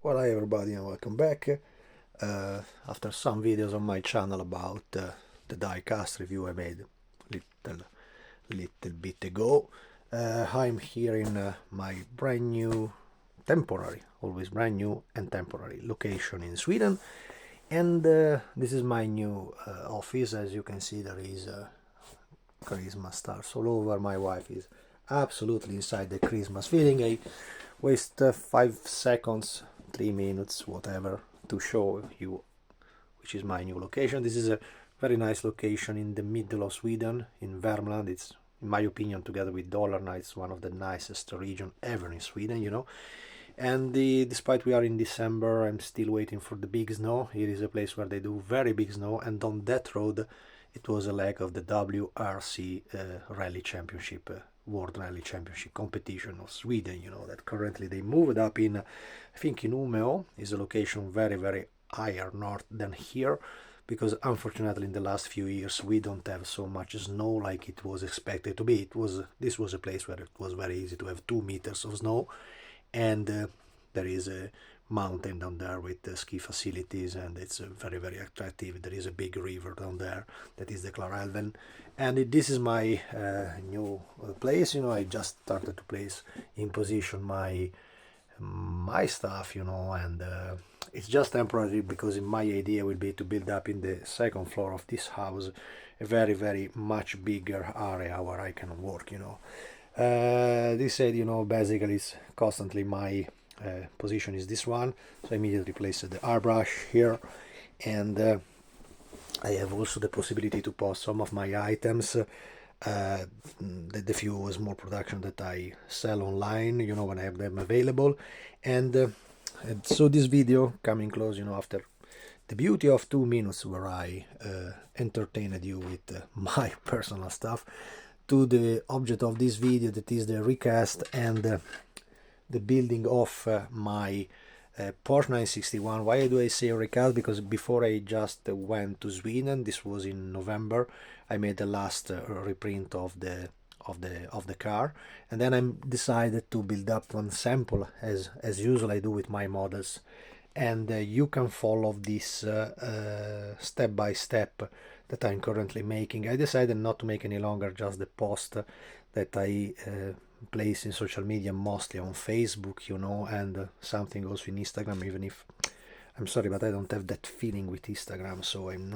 Well, hi everybody and welcome back. After some videos on my channel about the diecast review I made little bit ago, I'm here in my brand new temporary, always brand new and temporary location in Sweden, and this is my new office. As you can see, there is Christmas stars all over. My wife is absolutely inside the Christmas feeling. I waste 5 seconds, 3 minutes, whatever, to show you which is my new location. This is a very nice location in the middle of Sweden, in Värmland. It's, in my opinion, together with Dalarna, it's one of the nicest region ever in Sweden. And despite we are in December, I'm still waiting for the big snow. Here is a place where they do very big snow, and on that road, it was a leg of the WRC Rally Championship, World Rally Championship competition of Sweden. That currently they moved up in, I think in Umeå is a location very, very higher north than here, because unfortunately in the last few years we don't have so much snow like it was expected to be. This was a place where it was very easy to have 2 meters of snow, and there is a mountain down there with ski facilities, and it's very, very attractive. There is a big river down there that is the Klarälven, and this is my new place. I just started to place in position my stuff, and it's just temporary, because my idea will be to build up in the second floor of this house a very, very much bigger area where I can work. This said, basically it's constantly my position is this one, so I immediately place the airbrush here, and I have also the possibility to post some of my items, the few small production that I sell online, when I have them available, and so this video coming close, after the beauty of 2 minutes where I entertained you with my personal stuff, to the object of this video, that is the recast and the building of my Porsche 961. Why do I say recast? Because before I just went to Sweden, this was in November, I made the last reprint of the car, and then I decided to build up one sample as usual I do with my models, and you can follow this step by step that I'm currently making. I decided not to make any longer just the post that I place in social media, mostly on Facebook, and something also in Instagram, even if I'm sorry, but I don't have that feeling with Instagram, so I'm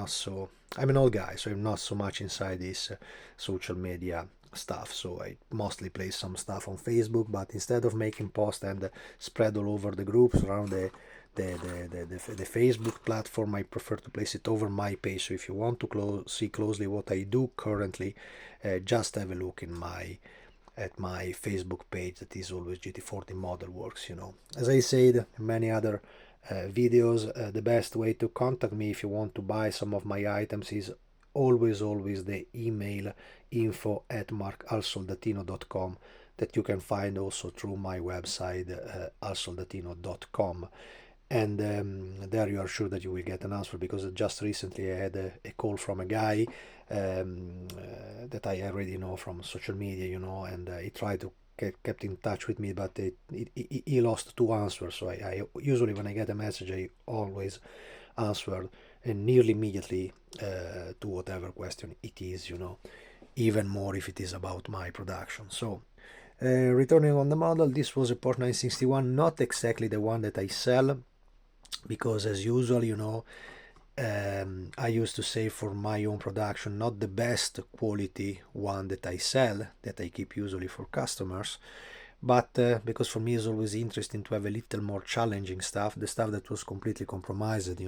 an old guy, so I'm not so much inside this social media stuff, so I mostly place some stuff on Facebook, but instead of making posts and spread all over the groups around the Facebook platform, I prefer to place it over my page. So if you want to see closely what I do currently, just have a look at my Facebook page, that is always GT40 Model Works. As I said in many other videos, the best way to contact me if you want to buy some of my items is always the email info@markalsoldatino.com, that you can find also through my website alsoldatino.com, and there you are sure that you will get an answer, because just recently I had a call from a guy that I already know from social media, and he tried to kept in touch with me, but he lost two answers. So I usually, when I get a message, I always answer and nearly immediately to whatever question it is, even more if it is about my production. So returning on the model, this was a Porsche 961, not exactly the one that I sell, because as usual, I used to say for my own production, not the best quality one that I sell, that I keep usually for customers, but because for me it's always interesting to have a little more challenging stuff, the stuff that was completely compromised,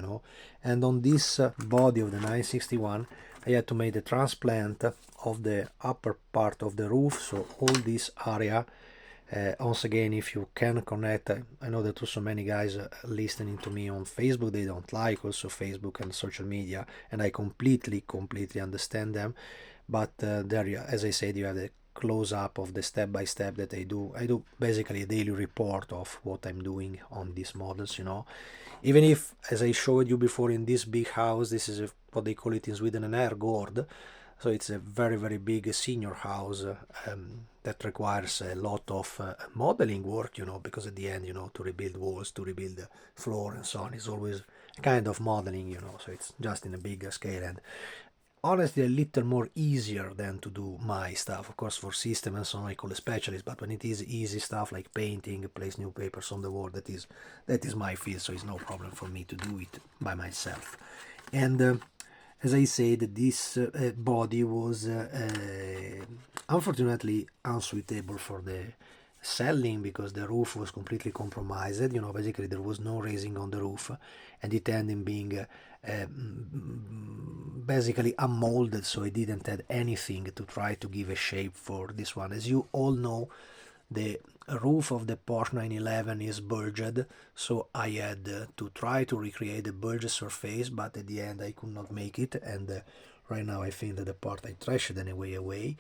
and on this body of the 961 I had to make a transplant of the upper part of the roof, so all this area. Once again, if you can connect, I know that also many guys listening to me on Facebook, they don't like also Facebook and social media, and I completely understand them, but there you, as I said, you have the close up of the step by step that I do basically a daily report of what I'm doing on these models, even if, as I showed you before, in this big house, this is what they call it in Sweden, an herrgård, so it's a very, very big senior house, that requires a lot of modeling work, because at the end, to rebuild walls, to rebuild the floor and so on, is always a kind of modeling, so it's just in a bigger scale. And honestly, a little more easier than to do my stuff. Of course, for system and so on, I call a specialist, but when it is easy stuff like painting, place new papers on the wall, that is my field, so it's no problem for me to do it by myself. And as I said, this body was unfortunately unsuitable for the selling because the roof was completely compromised. Basically there was no raising on the roof, and it ended being basically unmolded, so I didn't add anything to try to give a shape for this one. As you all know, the roof of the Porsche 911 is bulged, so I had to try to recreate the bulged surface, but at the end I could not make it, and right now I think that the part I trashed anyway away.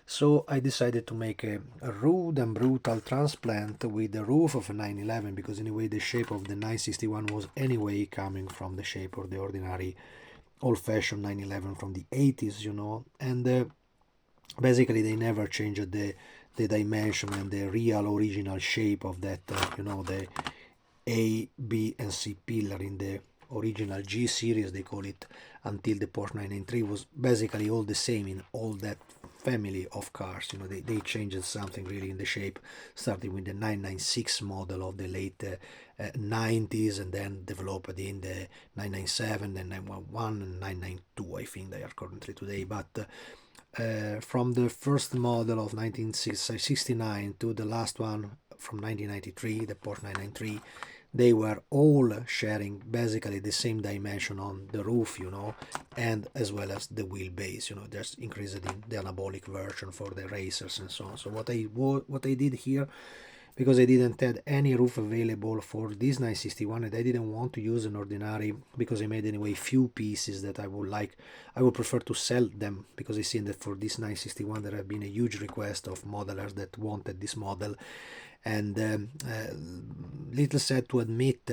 So I decided to make a rude and brutal transplant with the roof of a 911, because anyway the shape of the 961 was anyway coming from the shape of the ordinary old-fashioned 911 from the 80s, and basically they never changed the dimension and the real original shape of that, the A, B and C pillar in the original G series, they call it, until the Porsche 993 was basically all the same in all that family of cars. They changed something really in the shape, starting with the 996 model of the late 90s, and then developed in the 997, then 911 and 992, I think they are currently today. But from the first model of 1969 to the last one from 1993, the Porsche 993, they were all sharing basically the same dimension on the roof, and as well as the wheelbase, just increased in the anabolic version for the racers and so on. So what I did here, because I didn't have any roof available for this 961, and I didn't want to use an ordinary, because I made anyway few pieces that I would prefer to sell them, because I see that for this 961 there have been a huge request of modelers that wanted this model. And little sad to admit,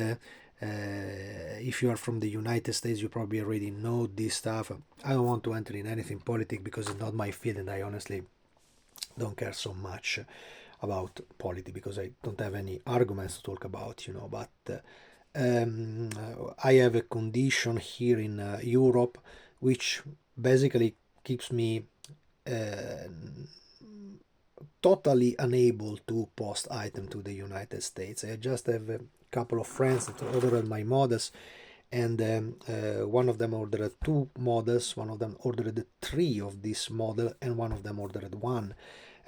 if you are from the United States, you probably already know this stuff. I don't want to enter in anything politics because it's not my field, and I honestly don't care so much about politics because I don't have any arguments to talk about, but I have a condition here in Europe which basically keeps me totally unable to post item to the United States. I just have a couple of friends that ordered my models, and one of them ordered 2 models, one of them ordered 3 of this model, and one of them ordered 1.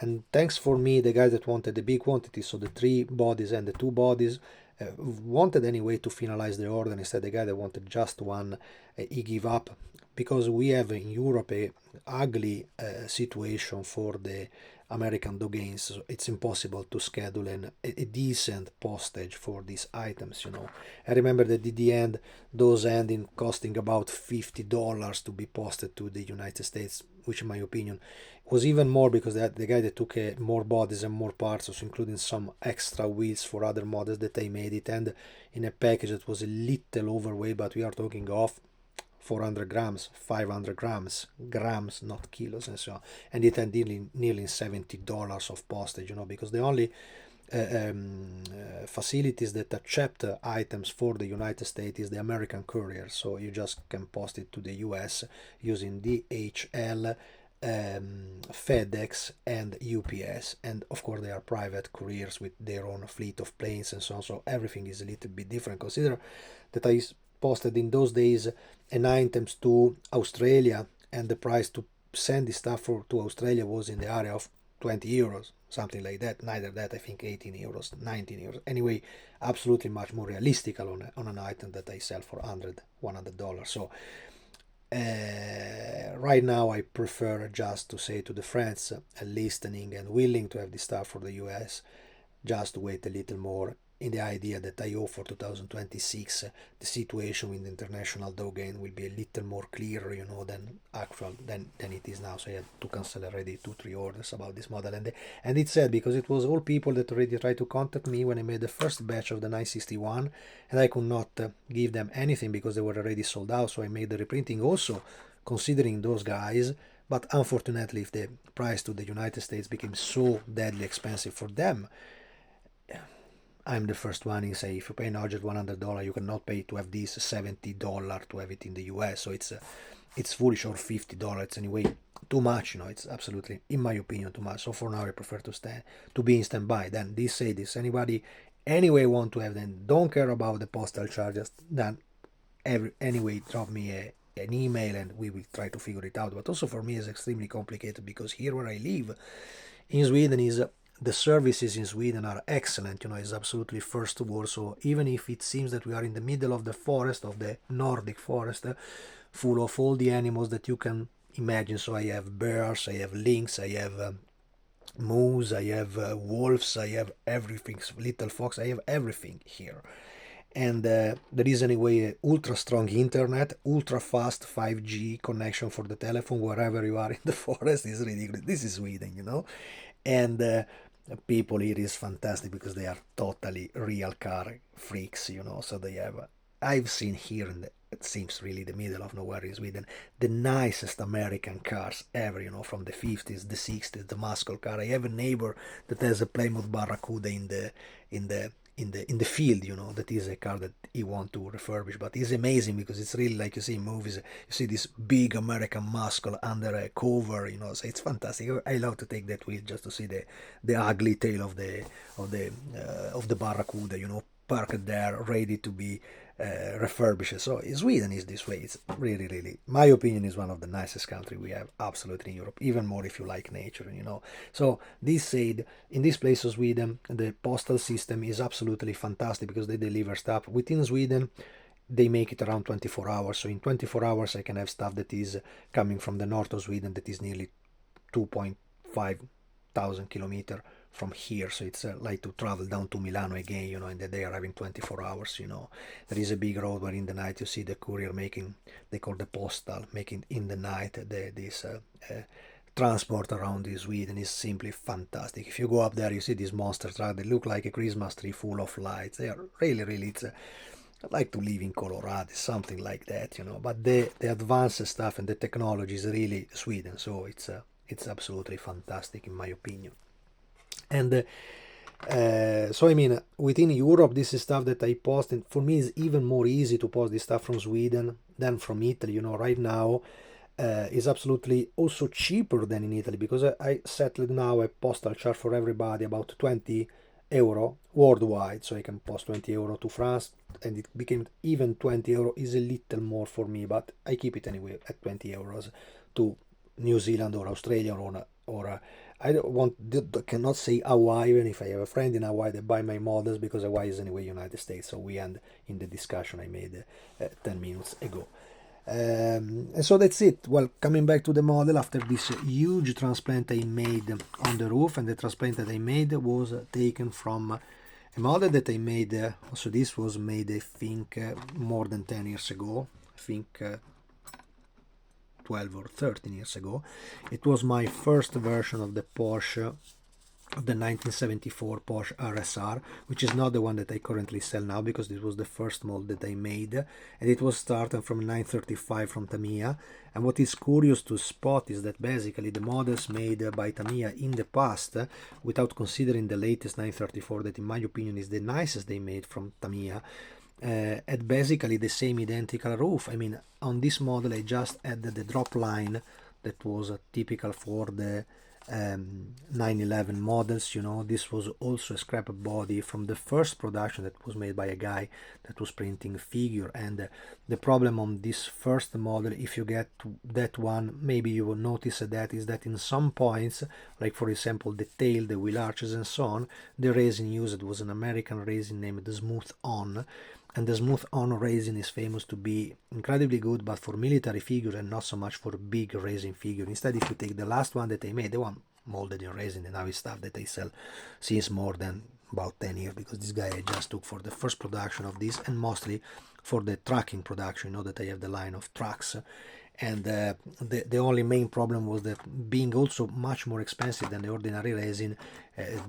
And thanks for me, the guy that wanted the big quantity, so the 3 bodies and the 2 bodies, wanted anyway to finalize the order. Instead, the guy that wanted just 1, he gave up, because we have in Europe a ugly situation for the American dogains. So it's impossible to schedule a decent postage for these items. I remember that at the end, those ending costing about $50 to be posted to the United States, which in my opinion was even more, because the guy that took more bodies and more parts, also including some extra wheels for other models that I made it, and in a package that was a little overweight, but we are talking of 400 grams, 500 grams, not kilos, and so on. And it had nearly $70 of postage, because the only facilities that accept items for the United States is the American courier. So you just can post it to the US using DHL, FedEx and UPS, and of course they are private couriers with their own fleet of planes and so on, so everything is a little bit different. Consider that I posted in those days an items to Australia, and the price to send the stuff to Australia was in the area of 20 euros, something like that. Neither that, I think 18 euros, 19 euros. Anyway, absolutely much more realistic on an item that I sell for $100. So right now I prefer just to say to the friends listening and willing to have this stuff for the US, just wait a little more, in the idea that I hope for 2026 the situation with the international dogain will be a little more clear, than it is now. So I had to cancel already 2-3 orders about this model, and it's sad because it was all people that already tried to contact me when I made the first batch of the 961, and I could not give them anything because they were already sold out. So I made the reprinting also considering those guys, But unfortunately, if the price to the United States became so deadly expensive for them, I'm the first one in say if you pay now just $100, you cannot pay to have this $70 to have it in the US. So it's foolish, or $50. It's anyway too much. It's absolutely, in my opinion, too much. So for now, I prefer to be in standby. Then this say this anybody anyway want to have, then don't care about the postal charges. Then anyway drop me an email and we will try to figure it out. But also for me, it's extremely complicated because here where I live in Sweden is the services in Sweden are excellent. It's absolutely first world. So even if it seems that we are in the middle of the forest, of the Nordic forest, full of all the animals that you can imagine. So I have bears, I have lynx, I have moose, I have wolves, I have everything, little fox, I have everything here. And there is anyway ultra strong internet, ultra fast 5G connection for the telephone wherever you are in the forest. Is ridiculous. This is Sweden. And people here is fantastic because they are totally real car freaks. So they have, I've seen here in the, it seems really the middle of nowhere in Sweden, the nicest American cars ever, from the 50s, the 60s, the muscle car. I have a neighbor that has a Plymouth Barracuda in the field, that is a car that he want to refurbish. But it's amazing because it's really like you see in movies. You see this big American muscle under a cover, so it's fantastic. I love to take that wheel just to see the ugly tail of the Barracuda, parked there ready to be refurbished. So Sweden is this way. It's really, really, my opinion, is one of the nicest country we have absolutely in Europe, even more if you like nature. So this said, in this place of Sweden, the postal system is absolutely fantastic because they deliver stuff within Sweden. They make it around 24 hours. So in 24 hours I can have stuff that is coming from the north of Sweden that is nearly 2.5 thousand kilometers from here. So it's like to travel down to Milano again, and they are having 24 hours. There is a big road where in the night you see the courier making, they call the postal, making in the night this transport around Sweden is simply fantastic. If you go up there, you see these monster trucks. They look like a Christmas tree full of lights. They are really, really, I like to live in Colorado, something like that. But the advanced stuff and the technology is really Sweden. So it's absolutely fantastic in my opinion. And so I mean, within Europe, this is stuff that I post, and for me it's even more easy to post this stuff from Sweden than from Italy. Right now is absolutely also cheaper than in Italy because I settled now a postal charge for everybody about 20 euro worldwide. So I can post 20 euro to France, and it became even 20 euro is a little more for me, but I keep it anyway at 20 euros to New Zealand or Australia or I cannot say Hawaii, even if I have a friend in Hawaii that buy my models, because Hawaii is anyway United States. So we end in the discussion I made 10 minutes ago. And so that's it. Well, coming back to the model, after this huge transplant I made on the roof, and the transplant that I made was taken from a model that I made, also this was made I think more than 10 years ago, I think 12 or 13 years ago. It was my first version of the Porsche, of the 1974 Porsche RSR, which is not the one that I currently sell now because this was the first model that I made, and it was started from 935 from Tamiya. And what is curious to spot is that basically the models made by Tamiya in the past, without considering the latest 934 that in my opinion is the nicest they made from Tamiya, had basically the same identical roof. I mean, on this model I just added the drop line that was typical for the 911 models. This was also a scrap body from the first production that was made by a guy that was printing figure. And the problem on this first model, if you get to that one, maybe you will notice that is that in some points, like for example the tail, the wheel arches and so on, the resin used was an American resin named Smooth On. And the Smooth On resin is famous to be incredibly good, but for military figure and not so much for big resin figure. Instead, if you take the last one that I made, the one molded in resin, and now it's stuff that I sell since more than about 10 years, because this guy I just took for the first production of this, and mostly for the trucking production. That I have the line of trucks. And the only main problem was that being also much more expensive than the ordinary resin,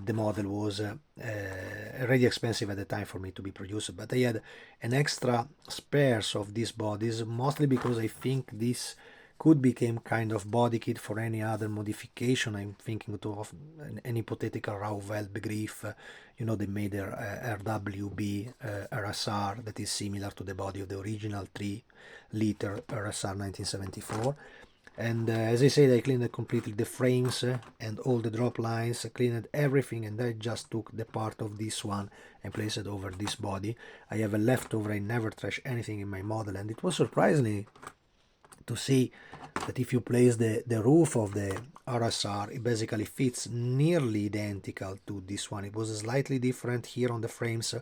the model was already expensive at the time for me to be produced. But I had an extra spares of these bodies, mostly because I think this could become kind of body kit for any other modification. I'm thinking of an hypothetical Rauwelt Begriff. You know, they made their RWB RSR that is similar to the body of the original 3-liter RSR 1974. And as I said, I cleaned completely the frames and all the drop lines, cleaned everything, and I just took the part of this one and placed it over this body. I have a leftover, I never trash anything in my model, and it was surprisingly to see that if you place the roof of the RSR, it basically fits nearly identical to this one. It was slightly different here on the frames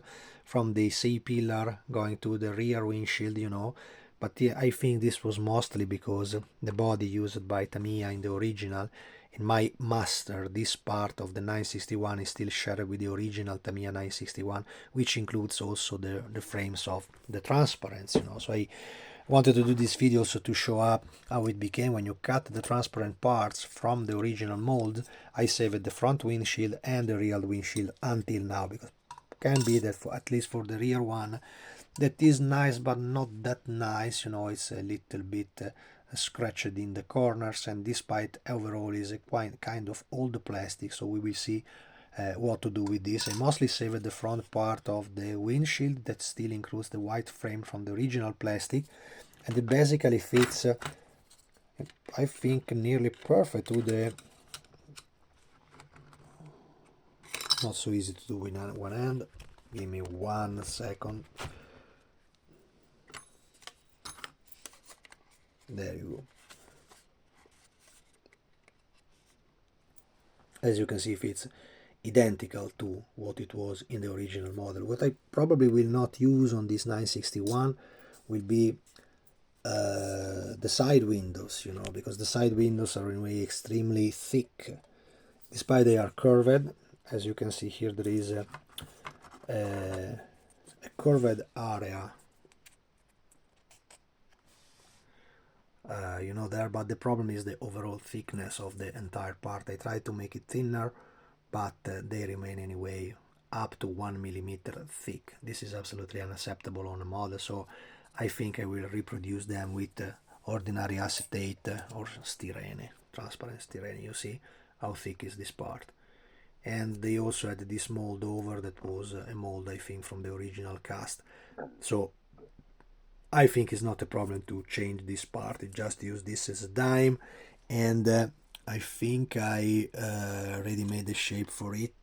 from the C-pillar going to the rear windshield, you know, but yeah, I think this was mostly because the body used by Tamiya in the original, in my master, this part of the 961 is still shared with the original Tamiya 961, which includes also the frames of the transparents, you know. So I wanted to do this video also to show up how it became when you cut the transparent parts from the original mold. I saved the front windshield and the rear windshield until now, because it can be that at least for the rear one, that is nice but not that nice, you know, it's a little bit scratched in the corners, and despite overall is a quite kind of old plastic, so we will see what to do with this. I mostly saved the front part of the windshield that still includes the white frame from the original plastic, and it basically fits I think nearly perfect to the, not so easy to do with one hand, give me 1 second. There you go. As you can see, it fits identical to what it was in the original model. What I probably will not use on this 961 will be the side windows, you know, because the side windows are in a way extremely thick. Despite they are curved, as you can see here, there is a curved area, you know, there, but the problem is the overall thickness of the entire part. I tried to make it thinner, but they remain anyway up to 1 millimeter thick. This is absolutely unacceptable on a model, so I think I will reproduce them with ordinary acetate or styrene, transparent styrene. You see how thick is this part. And they also had this mold over that was a mold, I think, from the original cast. So I think it's not a problem to change this part. I just use this as a dime, and I think I already made the shape for it,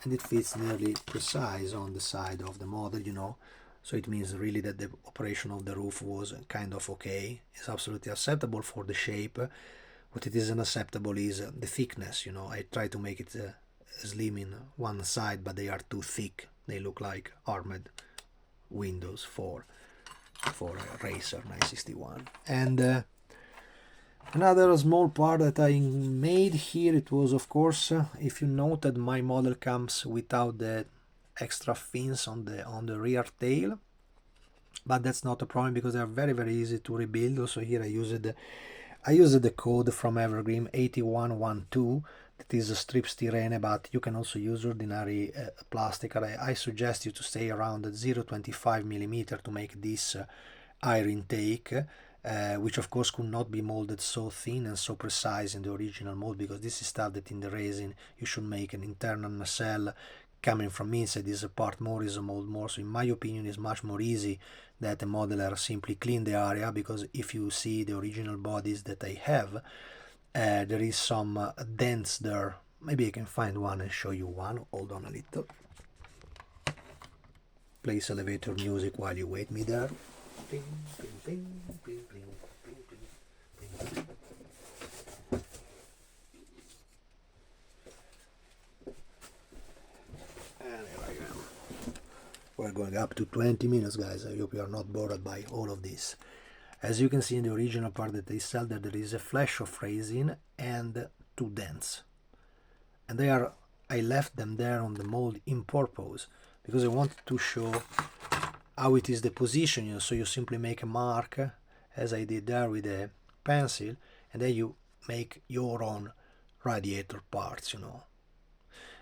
and it fits nearly precise on the side of the model, you know. So it means really that the operation of the roof was kind of okay. It's absolutely acceptable for the shape. What it is unacceptable is the thickness, you know. I try to make it slim in one side, but they are too thick. They look like armored windows for a Racer 961. And another small part that I made here, it was, of course, if you noted, my model comes without the extra fins on the rear tail, but that's not a problem because they are very easy to rebuild. Also here I used the code from Evergreen 8112, that is a strip styrene, but you can also use ordinary plastic. I suggest you to stay around 0.25 millimeter to make this air intake, which of course could not be molded so thin and so precise in the original mold, because this is stuff that in the resin you should make an internal nacelle coming from inside. Is a part more, is a mold more. So in my opinion, it's much more easy that a modeler simply clean the area, because if you see the original bodies that I have, there is some dents there. Maybe I can find one and show you one. Hold on a little. Place elevator music while you wait me there. Ping, ping, ping, ping, ping, ping, ping, ping. And here I am. We're going up to 20 minutes, guys. I hope you are not bored by all of this. As you can see in the original part that they sell, that there is a flash of resin and 2 dents. And I left them there on the mold in purpose, because I wanted to show how it is the position, you know. So you simply make a mark, as I did there with a pencil, and then you make your own radiator parts, you know.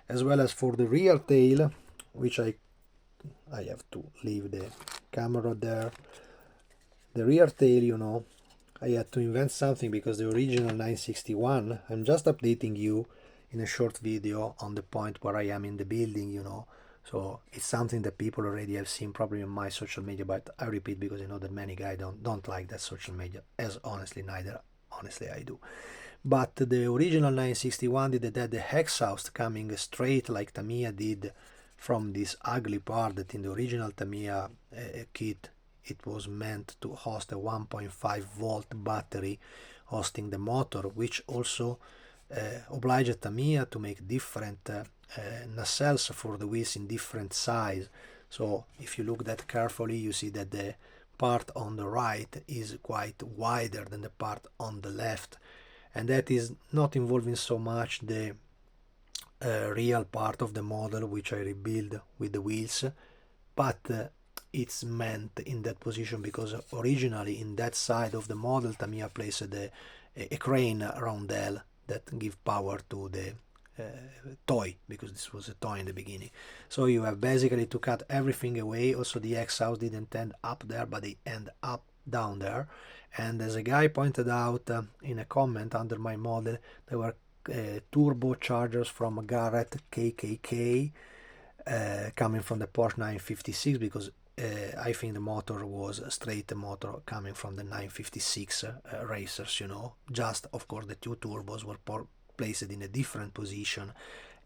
As well as for the rear tail, which I have to leave the camera there. The rear tail, you know, I had to invent something because the original 961, I'm just updating you in a short video on the point where I am in the building, you know. So it's something that people already have seen probably on my social media, but I repeat because I know that many guys don't like that social media, as honestly I do. But the original 961 did have the exhaust coming straight like Tamiya did from this ugly part that in the original Tamiya kit it was meant to host a 1.5-volt battery hosting the motor, which also obliged Tamiya to make different nacelles for the wheels in different size. So if you look that carefully, you see that the part on the right is quite wider than the part on the left, and that is not involving so much the real part of the model which I rebuild with the wheels, but it's meant in that position because originally in that side of the model Tamiya placed a crane roundel that give power to the toy, because this was a toy in the beginning. So you have basically to cut everything away. Also the exhaust didn't end up there, but they end up down there. And as a guy pointed out in a comment under my model, there were turbochargers from Garrett KKK coming from the Porsche 956, because I think the motor was a straight motor coming from the 956 racers, you know. Just, of course, the two turbos were placed in a different position,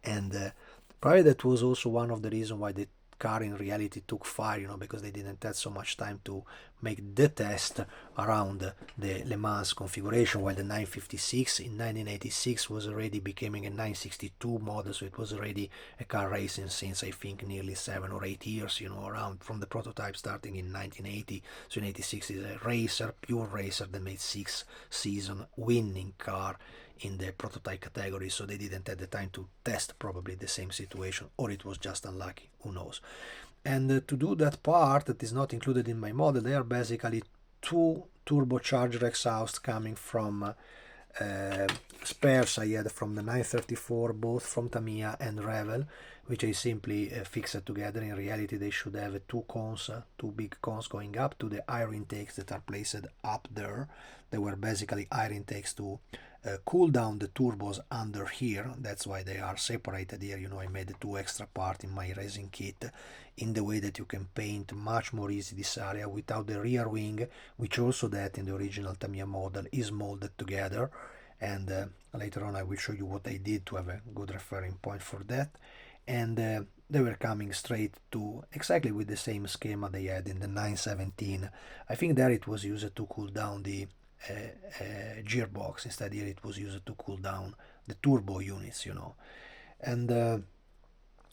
and probably that was also one of the reasons why the car in reality took fire, you know, because they didn't have so much time to make the test around the Le Mans configuration, while the 956 in 1986 was already becoming a 962 model, so it was already a car racing since I think nearly 7 or 8 years, you know, around from the prototype starting in 1980. So in 86 is a racer, pure racer, that made 6-season winning car in the prototype category, so they didn't have the time to test probably the same situation, or it was just unlucky, who knows. And to do that part that is not included in my model, they are basically two turbocharger exhausts coming from spares I had from the 934, both from Tamiya and Revel, which I simply fixed together. In reality they should have two cones, two big cones going up to the air intakes that are placed up there. They were basically air intakes to cool down the turbos under here. That's why they are separated here. You know, I made two extra parts in my racing kit in the way that you can paint much more easy this area without the rear wing, which also that in the original Tamiya model is molded together. And later on I will show you what I did to have a good referring point for that. And they were coming straight to exactly with the same schema they had in the 917. I think there it was used to cool down the gearbox. Instead here it was used to cool down the turbo units, you know. And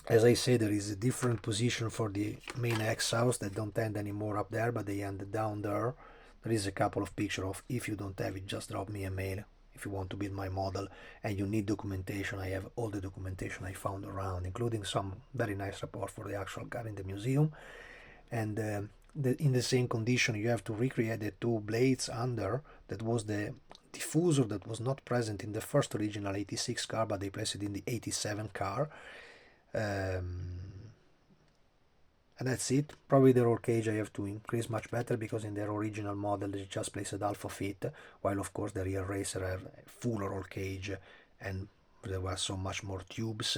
as I say, there is a different position for the main exhaust that don't end anymore up there, but they end down there. There is a couple of pictures of, if you don't have it, just drop me a mail if you want to build my model and you need documentation. I have all the documentation I found around, including some very nice report for the actual car in the museum. And in the same condition you have to recreate the two blades under. That was the diffuser that was not present in the first original 86 car, but they placed it in the 87 car. And that's it. Probably the roll cage I have to increase much better, because in their original model they just placed half of it, while of course the rear racer have full roll cage and there were so much more tubes.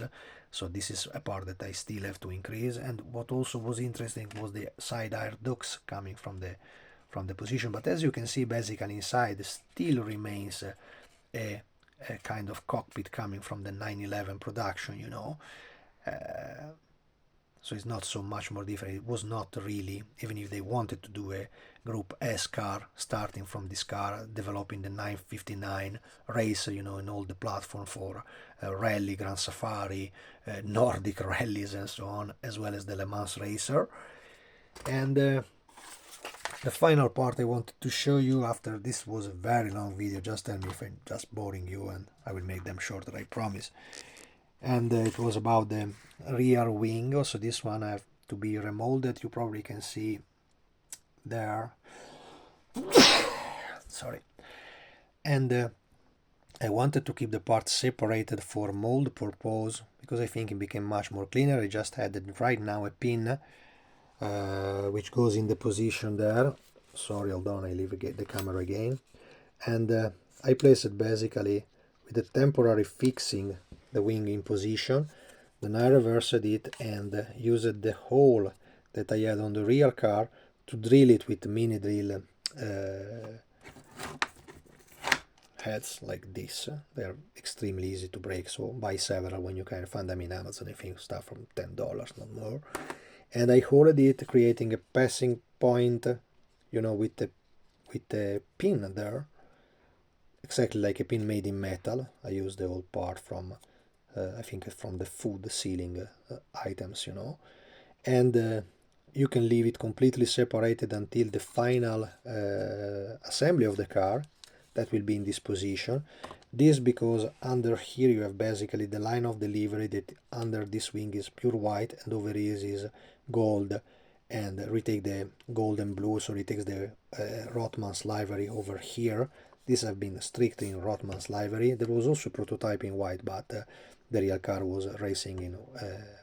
So this is a part that I still have to increase. And what also was interesting was the side air ducts coming from the position. But as you can see, basically inside still remains a kind of cockpit coming from the 911 production, you know. So it's not so much more different. It was not really, even if they wanted to do a Group S car starting from this car, developing the 959 racer, you know, and all the platform for rally, Grand Safari, Nordic rallies and so on, as well as the Le Mans racer. And the final part I wanted to show you, after this was a very long video, just tell me if I'm just boring you and I will make them shorter, I promise. And it was about the rear wing. Also this one have to be remolded. You probably can see there. Sorry. And I wanted to keep the parts separated for mold purpose, because I think it became much more cleaner. I just added right now a pin which goes in the position there. Sorry, hold on, I leave the camera again. and I place it basically with a temporary fixing the wing in position. Then I reversed it and used the hole that I had on the rear car to drill it with mini drill heads like this. They're extremely easy to break, so buy several when you can find them in Amazon. I think stuff from $10, not more. And I holed it, creating a passing point, you know, with the pin there, exactly like a pin made in metal. I used the old part from, I think from the food sealing items, you know. And you can leave it completely separated until the final assembly of the car that will be in this position. This because under here you have basically the line of delivery that under this wing is pure white and over here is gold, and retake the gold and blue, so it takes the Rothmans livery over here. These have been strictly in Rothmans livery. There was also prototype in white, but the real car was racing in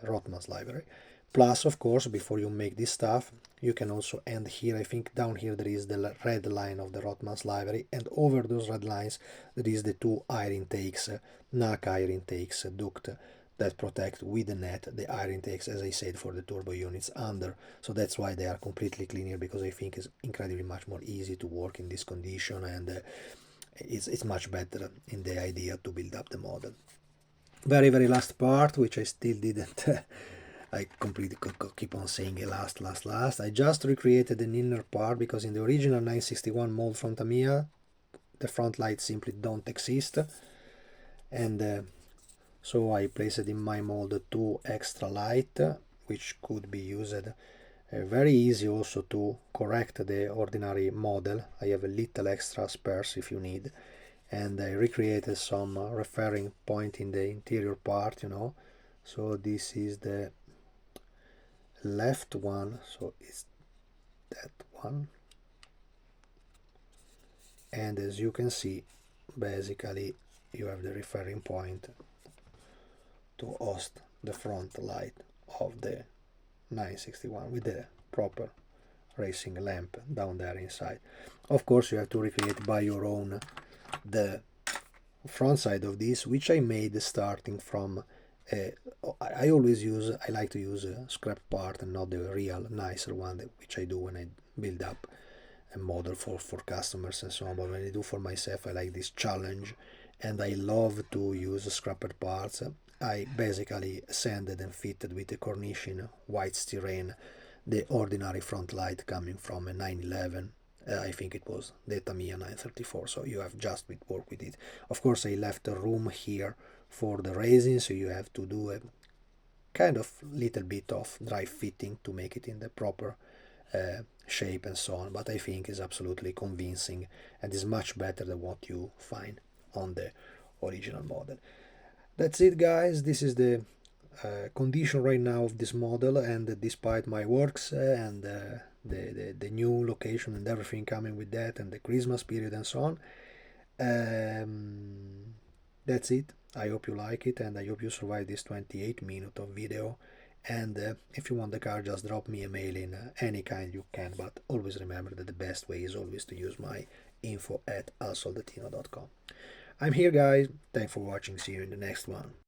Rothmans livery. Plus, of course, before you make this stuff, you can also end here. I think down here there is the red line of the Rothmans livery, and over those red lines there is the two air intakes, NAC air intakes, duct, that protect with the net the air intakes, as I said, for the turbo units under. So that's why they are completely clean here, because I think it's incredibly much more easy to work in this condition, and it's much better in the idea to build up the model. Very last part, which I still didn't I completely keep on saying last. I just recreated an inner part, because in the original 961 mold from Tamiya the front lights simply don't exist, and so I placed in my mold two extra light, which could be used very easy also to correct the ordinary model. I have a little extra spares if you need, and I recreated some referring point in the interior part, you know. So this is the left one, so it's that one, and as you can see, basically you have the referring point to host the front light of the 961 with the proper racing lamp down there inside. Of course you have to recreate by your own the front side of this, which I made starting from I like to use a scrap part and not the real nicer one, which I do when I build up a model for customers and so on. But when I do for myself, I like this challenge, and I love to use scrapped parts. I basically sanded and fitted with a Cornition white styrene the ordinary front light coming from a 911. I think it was the Tamiya 934, so you have just to work with it. Of course, I left a room here for the resin, so you have to do a kind of little bit of dry fitting to make it in the proper shape and so on, but I think is absolutely convincing and is much better than what you find on the original model. That's it, guys. This is the condition right now of this model, and despite my works and the new location and everything coming with that, and the Christmas period and so on, that's it. I hope you like it, and I hope you survive this 28 minutes of video. And if you want the car, just drop me a mail in any kind you can, but always remember that the best way is always to use my info@alsoldatino.com. I'm here, guys. Thanks for watching. See you in the next one.